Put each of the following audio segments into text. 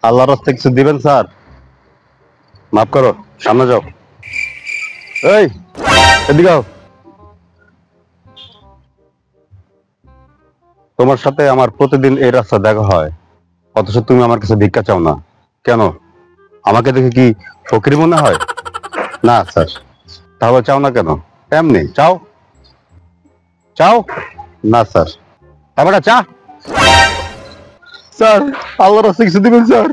আল্লাহর রাস্তায় কিছু দিবেন স্যার? মাফ করো, সামনে যাও। এই, এদিকে আও। তোমার সাথে আমার প্রতিদিন এই রাস্তা দেখা হয়, অথচ তুমি আমার কাছে ভিক্ষা চাও না কেন? আমাকে দেখে কি ফকির মনে হয়? না স্যার। তাহলে চাও না কেন? এমনি চাও? চাও? না স্যার। তারপরে চা। স্যার, আল্লাহর রাস্তায় কিছু দিবেন স্যার?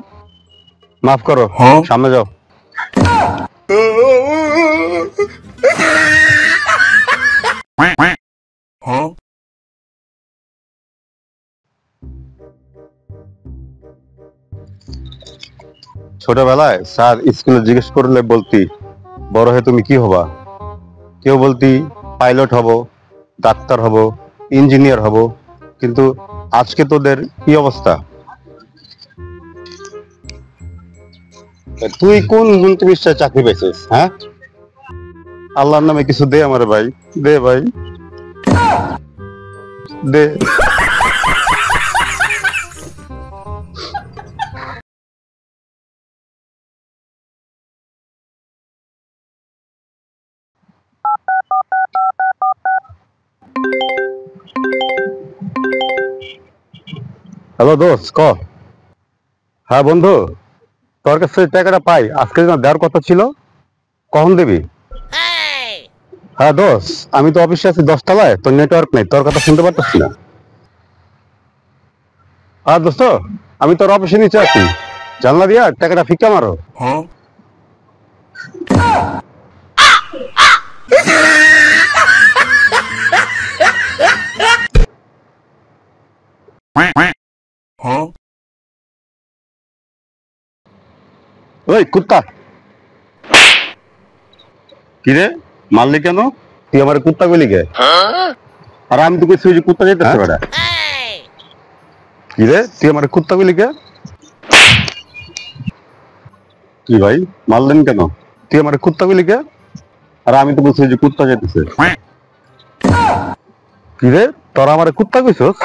মাফ করো, সামনে যাও। ছোটবেলায় স্যার স্কুলে জিজ্ঞেস করলে বলতি, বড় হয়ে তুমি কি হবা? কেউ বলতি পাইলট হব, ডাক্তার হব, ইঞ্জিনিয়ার হব। কিন্তু আজকে তোদের কি অবস্থা? তুই কোন গুণটিমিষ্টায় চাকরি পেয়েছিস? হ্যাঁ, আল্লাহর নামে কিছু দে আমার ভাই, দে ভাই, দে। হ্যালো দোস্ত, ক। হ্যাঁ বন্ধু, তোর কাছে টাকাটা পাই আজকে না দেওয়ার কথা ছিল, কখন দিবি? হ্যাঁ দোস্ত, আমি তো অফিসে আছি 10 তলায়, তোর নেটওয়ার্ক নেই, তোর কথা শুনতে পারতেছি না। হ্যাঁ দোস্ত, আমি তোর অফিসে নিচে আছি, জানলা দিয়া টাকাটা ফিক্কা মারো। ওই কুত্তা, কিরে মারলি কেন? তুই আমার কুত্তা বলি গে? আর আমি তো কিছু কুত্তা যেতেছে বেটা। কিরে তুই আমার কুত্তা বলি গে? কি ভাই, মারলেন কেন? তুই আমার কুত্তা বলি গে? আর আমি তো বলছি যে কুত্তা যেতেছে। কিরে তোরা আমার কুত্তা কইছস?